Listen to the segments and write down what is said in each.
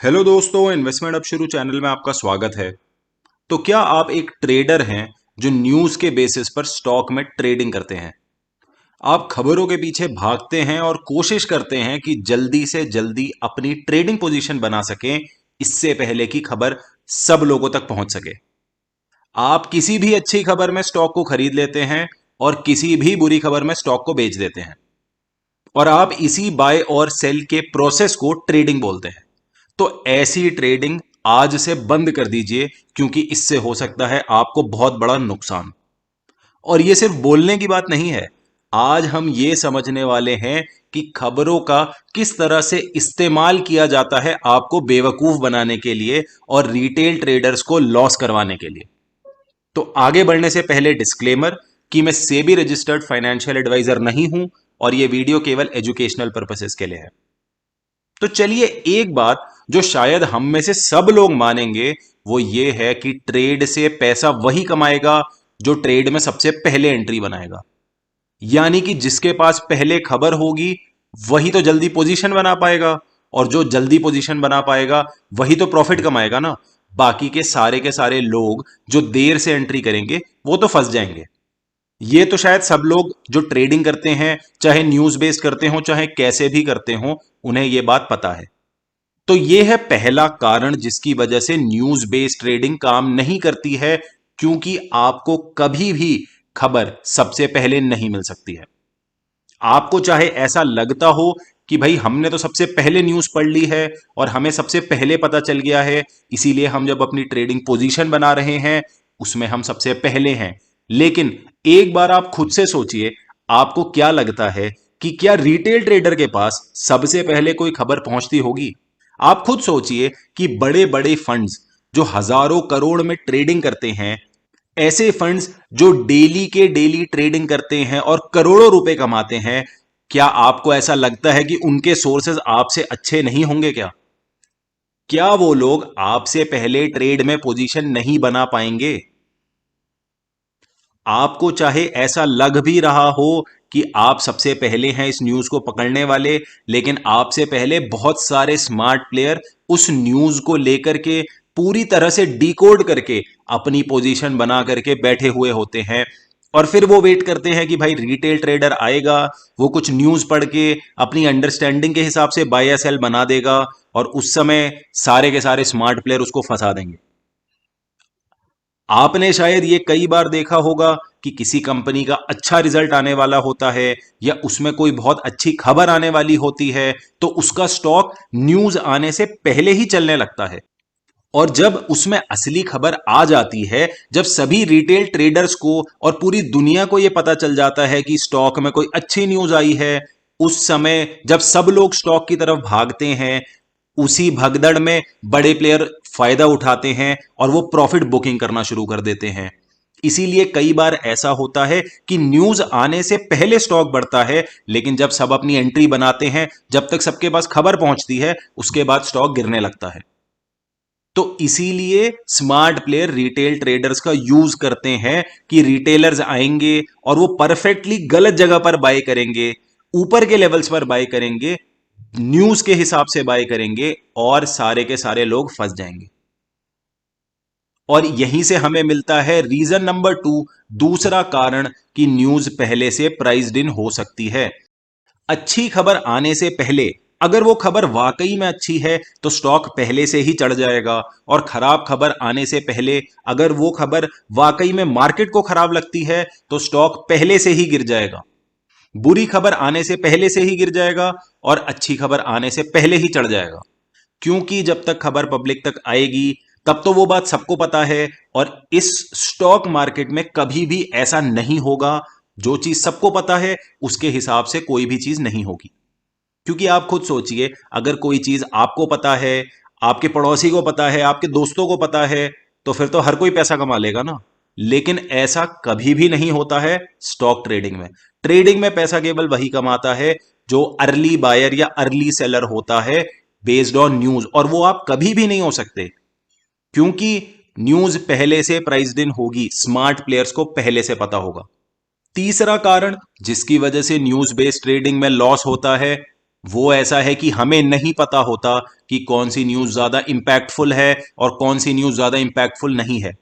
Hello दोस्तों, investment अब शुरू चैनल में आपका स्वागत है। तो क्या आप एक ट्रेडर हैं जो न्यूज़ के बेसिस पर स्टॉक में ट्रेडिंग करते हैं? आप खबरों के पीछे भागते हैं और कोशिश करते हैं कि जल्दी से जल्दी अपनी ट्रेडिंग पोजीशन बना सकें, इससे पहले कि खबर सब लोगों तक पहुंच सके। आप किसी भी अच्छी खबर में स्टॉक को खरीद लेते हैं और किसी भी बुरी खबर में स्टॉक को बेच देते हैं, और आप इसी बाय और सेल के प्रोसेस को ट्रेडिंग बोलते हैं। तो ऐसी ट्रेडिंग आज से बंद कर दीजिए, क्योंकि इससे हो सकता है आपको बहुत बड़ा नुकसान। और ये सिर्फ बोलने की बात नहीं है, आज हम ये समझने वाले हैं कि खबरों का किस तरह से इस्तेमाल किया जाता है आपको बेवकूफ बनाने के लिए और रिटेल ट्रेडर्स को लॉस करवाने के लिए। तो आगे बढ़ने से पहले डिस्क्लेमर कि मैं सेबी रजिस्टर्ड फाइनेंशियल एडवाइजर नहीं हूं और यह वीडियो केवल एजुकेशनल पर्पसेस के लिए है। तो चलिए, एक बात जो शायद हम में से सब लोग मानेंगे वो ये है कि ट्रेड से पैसा वही कमाएगा जो ट्रेड में सबसे पहले एंट्री बनाएगा। यानी कि जिसके पास पहले खबर होगी वही तो जल्दी पोजीशन बना पाएगा, और जो जल्दी पोजीशन बना पाएगा वही तो प्रॉफिट कमाएगा ना। बाकी के सारे लोग जो देर से एंट्री करेंगे वो तो फंस जाएंगे। ये तो शायद सब लोग जो ट्रेडिंग करते हैं, चाहे न्यूज बेस्ड करते हो चाहे कैसे भी करते हो, उन्हें यह बात पता है। तो यह है पहला कारण जिसकी वजह से न्यूज बेस्ड ट्रेडिंग काम नहीं करती है, क्योंकि आपको कभी भी खबर सबसे पहले नहीं मिल सकती है। आपको चाहे ऐसा लगता हो कि भाई हमने तो सबसे पहले न्यूज पढ़ ली है और हमें सबसे पहले पता चल गया है, इसीलिए हम जब अपनी ट्रेडिंग पोजीशन बना रहे हैं उसमें हम सबसे पहले हैं। लेकिन एक बार आप खुद से सोचिए, आपको क्या लगता है कि क्या रिटेल ट्रेडर के पास सबसे पहले कोई खबर पहुंचती होगी? आप खुद सोचिए कि बड़े बड़े फंड्स जो हजारों करोड़ में ट्रेडिंग करते हैं, ऐसे फंड्स जो डेली के डेली ट्रेडिंग करते हैं और करोड़ों रुपए कमाते हैं, क्या आपको ऐसा लगता है कि उनके सोर्सेज आपसे अच्छे नहीं होंगे क्या? क्या वो लोग आपसे पहले ट्रेड में पोजीशन नहीं बना पाएंगे? आपको चाहे ऐसा लग भी रहा हो कि आप सबसे पहले हैं इस न्यूज को पकड़ने वाले, लेकिन आपसे पहले बहुत सारे स्मार्ट प्लेयर उस न्यूज को लेकर के पूरी तरह से डिकोड करके अपनी पोजीशन बना करके बैठे हुए होते हैं। और फिर वो वेट करते हैं कि भाई रिटेल ट्रेडर आएगा, वो कुछ न्यूज पढ़ के अपनी अंडरस्टैंडिंग के हिसाब से बाय या सेल बना देगा, और उस समय सारे के सारे स्मार्ट प्लेयर उसको फंसा देंगे। आपने शायद ये कई बार देखा होगा कि किसी कंपनी का अच्छा रिजल्ट आने वाला होता है या उसमें कोई बहुत अच्छी खबर आने वाली होती है, तो उसका स्टॉक न्यूज आने से पहले ही चलने लगता है। और जब उसमें असली खबर आ जाती है, जब सभी रिटेल ट्रेडर्स को और पूरी दुनिया को यह पता चल जाता है कि स्टॉक में कोई अच्छी न्यूज आई है, उस समय जब सब लोग स्टॉक की तरफ भागते हैं, उसी भगदड़ में बड़े प्लेयर फायदा उठाते हैं और वो प्रॉफिट बुकिंग करना शुरू कर देते हैं। इसीलिए कई बार ऐसा होता है कि न्यूज आने से पहले स्टॉक बढ़ता है, लेकिन जब सब अपनी एंट्री बनाते हैं, जब तक सबके पास खबर पहुंचती है, उसके बाद स्टॉक गिरने लगता है। तो इसीलिए स्मार्ट प्लेयर रिटेल ट्रेडर्स का यूज करते हैं कि रिटेलर्स आएंगे और वो परफेक्टली गलत जगह पर बाय करेंगे, ऊपर के लेवल्स पर बाय करेंगे, न्यूज के हिसाब से बाय करेंगे, और सारे के सारे लोग फंस जाएंगे। और यहीं से हमें मिलता है रीजन नंबर 2, दूसरा कारण कि न्यूज पहले से प्राइस्ड इन हो सकती है। अच्छी खबर आने से पहले अगर वो खबर वाकई में अच्छी है तो स्टॉक पहले से ही चढ़ जाएगा, और खराब खबर आने से पहले अगर वो खबर वाकई में मार्केट को खराब लगती है तो स्टॉक पहले से ही गिर जाएगा। बुरी खबर आने से पहले से ही गिर जाएगा और अच्छी खबर आने से पहले ही चढ़ जाएगा। क्योंकि जब तक खबर पब्लिक तक आएगी तब तो वो बात सबको पता है, और इस स्टॉक मार्केट में कभी भी ऐसा नहीं होगा। जो चीज सबको पता है उसके हिसाब से कोई भी चीज नहीं होगी। क्योंकि आप खुद सोचिए, अगर कोई चीज आपको पता है, आपके पड़ोसी को पता है, आपके दोस्तों को पता है, तो फिर तो हर कोई पैसा कमा लेगा ना। लेकिन ऐसा कभी भी नहीं होता है स्टॉक ट्रेडिंग में। ट्रेडिंग में पैसा केवल वही कमाता है जो अर्ली बायर या अर्ली सेलर होता है, बेस्ड ऑन न्यूज, और वो आप कभी भी नहीं हो सकते, क्योंकि न्यूज पहले से प्राइस्ड इन होगी, स्मार्ट प्लेयर्स को पहले से पता होगा। तीसरा कारण जिसकी वजह से न्यूज बेस्ड ट्रेडिंग में लॉस होता है वो ऐसा है कि हमें नहीं पता होता कि कौन सी न्यूज़ ज़्यादा इम्पैक्टफुल है और कौन सी न्यूज़ ज़्यादा इम्पैक्टफुल नहीं है।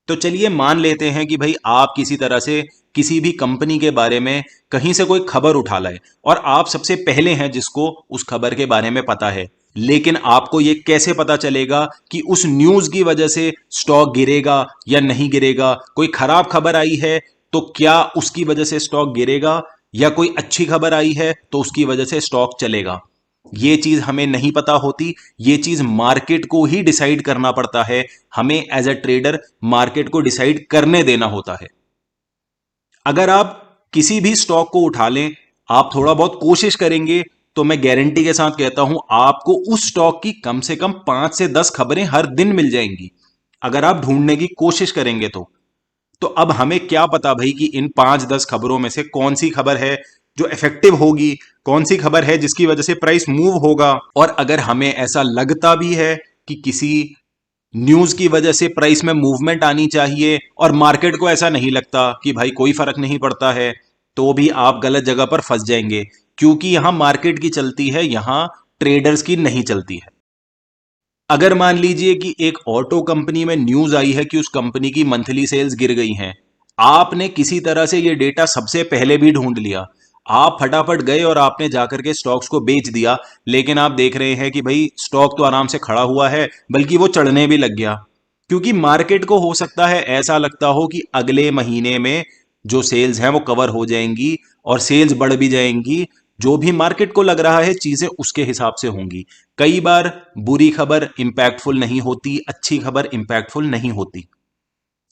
तो चलिए मान लेते हैं कि भाई आप किसी तरह से किसी भी कंपनी के बारे में कहीं से कोई खबर उठा लाए और आप सबसे पहले हैं जिसको उस खबर के बारे में पता है। लेकिन आपको ये कैसे पता चलेगा कि उस न्यूज की वजह से स्टॉक गिरेगा या नहीं गिरेगा? कोई खराब खबर आई है तो क्या उसकी वजह से स्टॉक गिरेगा, या कोई अच्छी खबर आई है तो उसकी वजह से स्टॉक चलेगा? ये चीज हमें नहीं पता होती। ये चीज मार्केट को ही डिसाइड करना पड़ता है। हमें एज अ ट्रेडर मार्केट को डिसाइड करने देना होता है। अगर आप किसी भी स्टॉक को उठा लें, आप थोड़ा बहुत कोशिश करेंगे, तो मैं गारंटी के साथ कहता हूं आपको उस स्टॉक की कम से कम 5 से 10 खबरें हर दिन मिल जाएंगी, अगर आप ढूंढने की कोशिश करेंगे तो अब हमें क्या पता भाई कि इन 5-10 खबरों में से कौन सी खबर है जो इफेक्टिव होगी, कौन सी खबर है जिसकी वजह से प्राइस मूव होगा। और अगर हमें ऐसा लगता भी है कि किसी न्यूज की वजह से प्राइस में मूवमेंट आनी चाहिए और मार्केट को ऐसा नहीं लगता कि भाई कोई फर्क नहीं पड़ता है, तो भी आप गलत जगह पर फंस जाएंगे, क्योंकि यहां मार्केट की चलती है, यहां ट्रेडर्स की नहीं चलती है। अगर मान लीजिए कि एक ऑटो कंपनी में न्यूज आई है कि उस कंपनी की मंथली सेल्स गिर गई हैं, आपने किसी तरह से ये डेटा सबसे पहले भी ढूंढ लिया, आप फटाफट गए और आपने जाकर के स्टॉक्स को बेच दिया, लेकिन आप देख रहे हैं कि भाई स्टॉक तो आराम से खड़ा हुआ है, बल्कि वो चढ़ने भी लग गया, क्योंकि मार्केट को हो सकता है ऐसा लगता हो कि अगले महीने में जो सेल्स हैं वो कवर हो जाएंगी और सेल्स बढ़ भी जाएंगी। जो भी मार्केट को लग रहा है चीजें उसके हिसाब से होंगी। कई बार बुरी खबर इंपैक्टफुल नहीं होती, अच्छी खबर इंपैक्टफुल नहीं होती।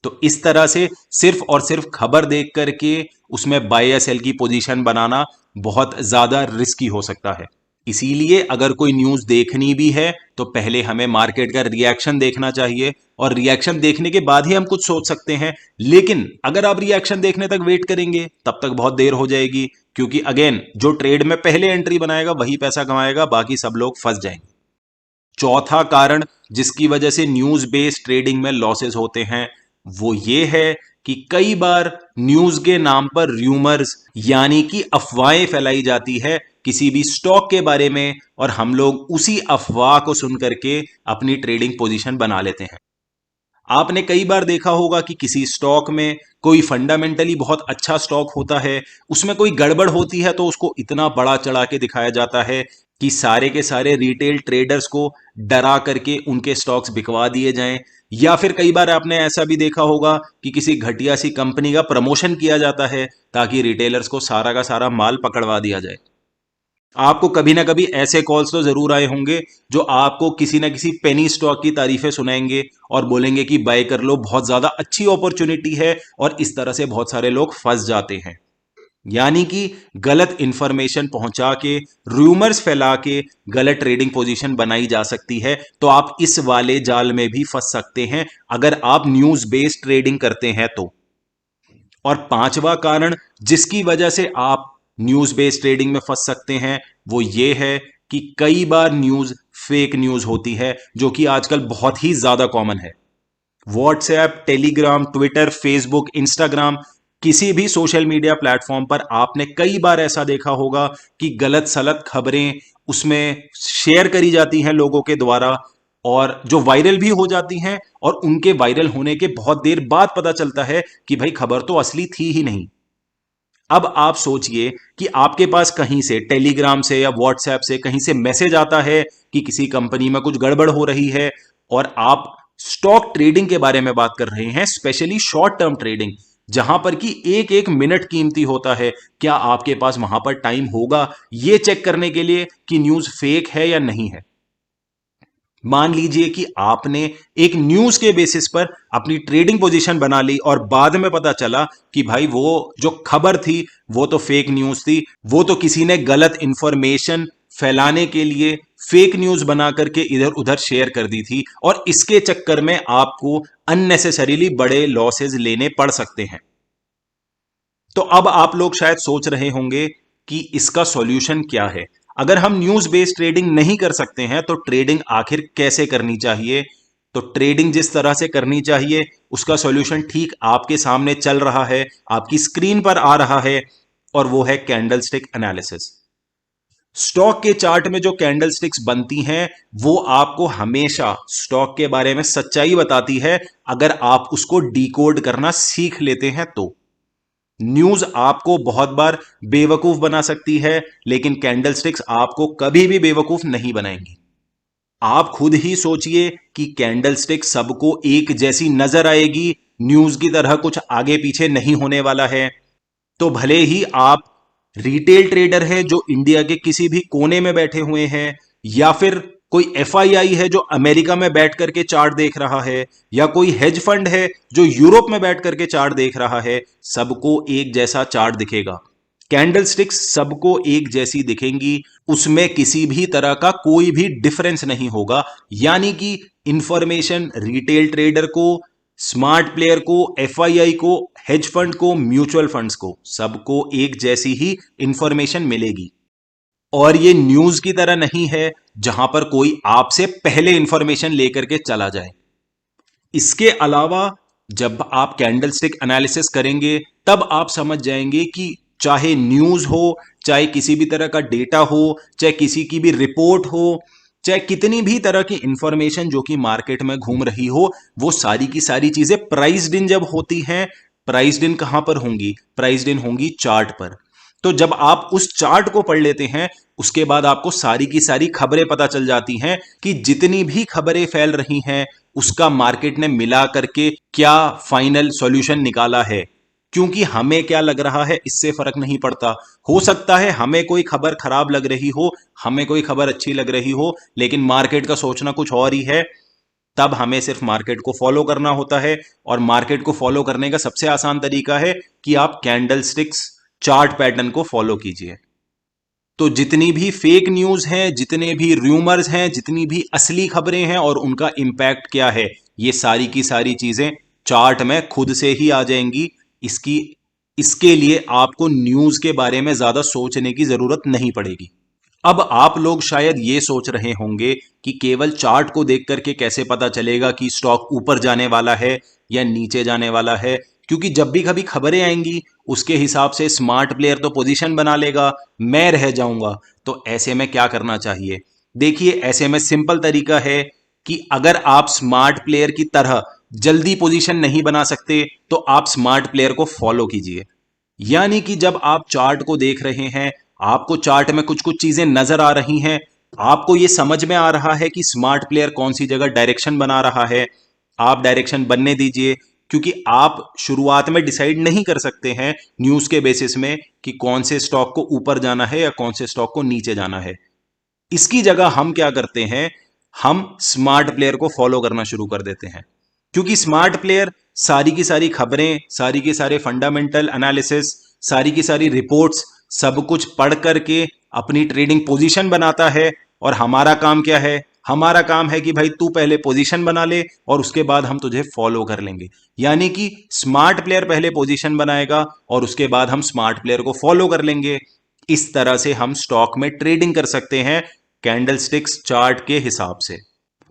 तो इस तरह से सिर्फ और सिर्फ खबर देख करके उसमें बाय या सेल की पोजीशन बनाना बहुत ज्यादा रिस्की हो सकता है। इसीलिए अगर कोई न्यूज देखनी भी है तो पहले हमें मार्केट का रिएक्शन देखना चाहिए, और रिएक्शन देखने के बाद ही हम कुछ सोच सकते हैं। लेकिन अगर आप रिएक्शन देखने तक वेट करेंगे तब तक बहुत देर हो जाएगी, क्योंकि अगेन जो ट्रेड में पहले एंट्री बनाएगा वही पैसा कमाएगा, बाकी सब लोग फंस जाएंगे। चौथा कारण जिसकी वजह से न्यूज बेस्ड ट्रेडिंग में लॉसेस होते हैं वो ये है कि कई बार न्यूज के नाम पर र्यूमर्स यानी कि अफवाहें फैलाई जाती है किसी भी स्टॉक के बारे में, और हम लोग उसी अफवाह को सुन करके अपनी ट्रेडिंग पोजीशन बना लेते हैं। आपने कई बार देखा होगा कि किसी स्टॉक में कोई फंडामेंटली बहुत अच्छा स्टॉक होता है, उसमें कोई गड़बड़ होती है तो उसको इतना बड़ा चढ़ा के दिखाया जाता है कि सारे के सारे रिटेल ट्रेडर्स को डरा करके उनके स्टॉक्स बिकवा दिए जाएं। या फिर कई बार आपने ऐसा भी देखा होगा कि किसी घटिया सी कंपनी का प्रमोशन किया जाता है ताकि रिटेलर्स को सारा का सारा माल पकड़वा दिया जाए। आपको कभी ना कभी ऐसे कॉल्स तो जरूर आए होंगे जो आपको किसी ना किसी पेनी स्टॉक की तारीफें सुनाएंगे और बोलेंगे कि बाय कर लो, बहुत ज्यादा अच्छी अपॉर्चुनिटी है, और इस तरह से बहुत सारे लोग फंस जाते हैं। यानी कि गलत इंफॉर्मेशन पहुंचा के, रूमर्स फैला के गलत ट्रेडिंग पोजीशन बनाई जा सकती है। तो आप इस वाले जाल में भी फंस सकते हैं अगर आप न्यूज बेस्ड ट्रेडिंग करते हैं तो। और पांचवा कारण जिसकी वजह से आप न्यूज बेस्ड ट्रेडिंग में फंस सकते हैं वो ये है कि कई बार न्यूज फेक न्यूज होती है, जो कि आजकल बहुत ही ज्यादा कॉमन है। WhatsApp, Telegram, Twitter, Facebook, Instagram, किसी भी सोशल मीडिया प्लेटफॉर्म पर आपने कई बार ऐसा देखा होगा कि गलत सलत खबरें उसमें शेयर करी जाती हैं लोगों के द्वारा, और जो वायरल भी हो जाती हैं, और उनके वायरल होने के बहुत देर बाद पता चलता है कि भाई खबर तो असली थी ही नहीं। अब आप सोचिए कि आपके पास कहीं से टेलीग्राम से या व्हाट्सएप से कहीं से मैसेज आता है कि किसी कंपनी में कुछ गड़बड़ हो रही है, और आप स्टॉक ट्रेडिंग के बारे में बात कर रहे हैं, स्पेशली शॉर्ट टर्म ट्रेडिंग, जहां पर कि एक एक मिनट कीमती होता है। क्या आपके पास वहां पर टाइम होगा यह चेक करने के लिए कि न्यूज फेक है या नहीं है? मान लीजिए कि आपने एक न्यूज के बेसिस पर अपनी ट्रेडिंग पोजीशन बना ली और बाद में पता चला कि भाई वो जो खबर थी वो तो फेक न्यूज थी, वो तो किसी ने गलत इंफॉर्मेशन फैलाने के लिए फेक न्यूज बना करके इधर उधर शेयर कर दी थी, और इसके चक्कर में आपको अननेसेसरीली बड़े लॉसेज लेने पड़ सकते हैं। तो अब आप लोग शायद सोच रहे होंगे कि इसका सॉल्यूशन क्या है। अगर हम न्यूज बेस्ड ट्रेडिंग नहीं कर सकते हैं तो ट्रेडिंग आखिर कैसे करनी चाहिए? तो ट्रेडिंग जिस तरह से करनी चाहिए उसका सॉल्यूशन ठीक आपके सामने चल रहा है, आपकी स्क्रीन पर आ रहा है, और वो है कैंडलस्टिक एनालिसिस। स्टॉक के चार्ट में जो कैंडलस्टिक्स बनती हैं वो आपको हमेशा स्टॉक के बारे में सच्चाई बताती है, अगर आप उसको डिकोड करना सीख लेते हैं तो। न्यूज आपको बहुत बार बेवकूफ बना सकती है, लेकिन कैंडलस्टिक्स आपको कभी भी बेवकूफ नहीं बनाएंगी। आप खुद ही सोचिए कि कैंडलस्टिक सबको एक जैसी नजर आएगी, न्यूज की तरह कुछ आगे पीछे नहीं होने वाला है। तो भले ही आप रिटेल ट्रेडर हैं जो इंडिया के किसी भी कोने में बैठे हुए हैं, या फिर कोई एफआईआई है जो अमेरिका में बैठ करके चार्ट देख रहा है, या कोई हेज फंड है जो यूरोप में बैठ करके चार्ट देख रहा है, सबको एक जैसा चार्ट दिखेगा। कैंडलस्टिक्स सबको एक जैसी दिखेंगी, उसमें किसी भी तरह का कोई भी डिफरेंस नहीं होगा। यानी कि इंफॉर्मेशन रिटेल ट्रेडर को, स्मार्ट प्लेयर को, एफआईआई को, हेज फंड को, म्यूचुअल फंड्स को, सबको एक जैसी ही इंफॉर्मेशन मिलेगी। और ये न्यूज की तरह नहीं है जहां पर कोई आपसे पहले इंफॉर्मेशन लेकर के चला जाए। इसके अलावा जब आप कैंडलस्टिक एनालिसिस करेंगे तब आप समझ जाएंगे कि चाहे न्यूज हो, चाहे किसी भी तरह का डेटा हो, चाहे किसी की भी रिपोर्ट हो, चाहे कितनी भी तरह की इंफॉर्मेशन जो कि मार्केट में घूम रही हो, वो सारी की सारी चीजें प्राइस्ड इन जब होती हैं, प्राइस्ड इन कहां पर होंगी? प्राइस्ड इन होंगी चार्ट पर। तो जब आप उस चार्ट को पढ़ लेते हैं, उसके बाद आपको सारी की सारी खबरें पता चल जाती हैं कि जितनी भी खबरें फैल रही हैं उसका मार्केट ने मिला करके क्या फाइनल सॉल्यूशन निकाला है। क्योंकि हमें क्या लग रहा है इससे फर्क नहीं पड़ता। हो सकता है हमें कोई खबर खराब लग रही हो, हमें कोई खबर अच्छी लग रही हो, लेकिन मार्केट का सोचना कुछ और ही है। तब हमें सिर्फ मार्केट को फॉलो करना होता है, और मार्केट को फॉलो करने का सबसे आसान तरीका है कि आप कैंडलस्टिक्स चार्ट पैटर्न को फॉलो कीजिए। तो जितनी भी फेक न्यूज हैं, जितने भी रूमर्स हैं, जितनी भी असली खबरें हैं और उनका इंपैक्ट क्या है, ये सारी की सारी चीजें चार्ट में खुद से ही आ जाएंगी। इसकी इसके लिए आपको न्यूज के बारे में ज्यादा सोचने की जरूरत नहीं पड़ेगी। अब आप लोग शायद ये सोच रहे होंगे कि केवल चार्ट को देख करके कैसे पता चलेगा कि स्टॉक ऊपर जाने वाला है या नीचे जाने वाला है, क्योंकि जब भी कभी खबरें आएंगी उसके हिसाब से स्मार्ट प्लेयर तो पोजीशन बना लेगा, मैं रह जाऊंगा। तो ऐसे में क्या करना चाहिए? देखिए, ऐसे में सिंपल तरीका है कि अगर आप स्मार्ट प्लेयर की तरह जल्दी पोजीशन नहीं बना सकते तो आप स्मार्ट प्लेयर को फॉलो कीजिए। यानी कि जब आप चार्ट को देख रहे हैं, आपको चार्ट में कुछ कुछ चीजें नजर आ रही हैं, आपको यह समझ में आ रहा है कि स्मार्ट प्लेयर कौन सी जगह डायरेक्शन बना रहा है, आप डायरेक्शन बनने दीजिए। क्योंकि आप शुरुआत में डिसाइड नहीं कर सकते हैं न्यूज के बेसिस में कि कौन से स्टॉक को ऊपर जाना है या कौन से स्टॉक को नीचे जाना है। इसकी जगह हम क्या करते हैं, हम स्मार्ट प्लेयर को फॉलो करना शुरू कर देते हैं। क्योंकि स्मार्ट प्लेयर सारी की सारी खबरें, सारी के सारे फंडामेंटल एनालिसिस, सारी की सारी रिपोर्ट्स, सब कुछ पढ़ करके अपनी ट्रेडिंग पोजीशन बनाता है। और हमारा काम क्या है? हमारा काम है कि भाई तू पहले पोजीशन बना ले और उसके बाद हम तुझे फॉलो कर लेंगे। यानी कि स्मार्ट प्लेयर पहले पोजीशन बनाएगा और उसके बाद हम स्मार्ट प्लेयर को फॉलो कर लेंगे। इस तरह से हम स्टॉक में ट्रेडिंग कर सकते हैं कैंडलस्टिक्स चार्ट के हिसाब से।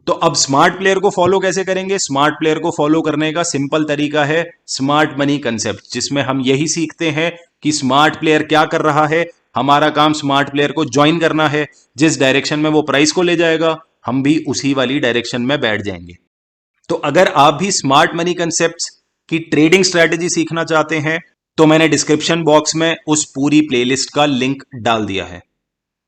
तो अब स्मार्ट प्लेयर को फॉलो कैसे करेंगे? स्मार्ट प्लेयर को फॉलो करने का सिंपल तरीका है स्मार्ट मनी कंसेप्ट, जिसमें हम यही सीखते हैं कि स्मार्ट प्लेयर क्या कर रहा है। हमारा काम स्मार्ट प्लेयर को ज्वाइन करना है। जिस डायरेक्शन में वो प्राइस को ले जाएगा, हम भी उसी वाली डायरेक्शन में बैठ जाएंगे। तो अगर आप भी स्मार्ट मनी कंसेप्ट की ट्रेडिंग स्ट्रेटेजी सीखना चाहते हैं तो मैंने डिस्क्रिप्शन बॉक्स में उस पूरी प्लेलिस्ट का लिंक डाल दिया है।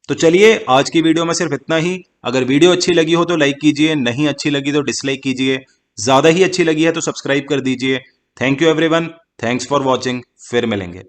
तो चलिए, आज की वीडियो में सिर्फ इतना ही। अगर वीडियो अच्छी लगी हो तो लाइक कीजिए, नहीं अच्छी लगी तो डिसलाइक कीजिए, ज्यादा ही अच्छी लगी है तो सब्सक्राइब कर दीजिए। Thank you everyone, thanks for watching. फिर मिलेंगे।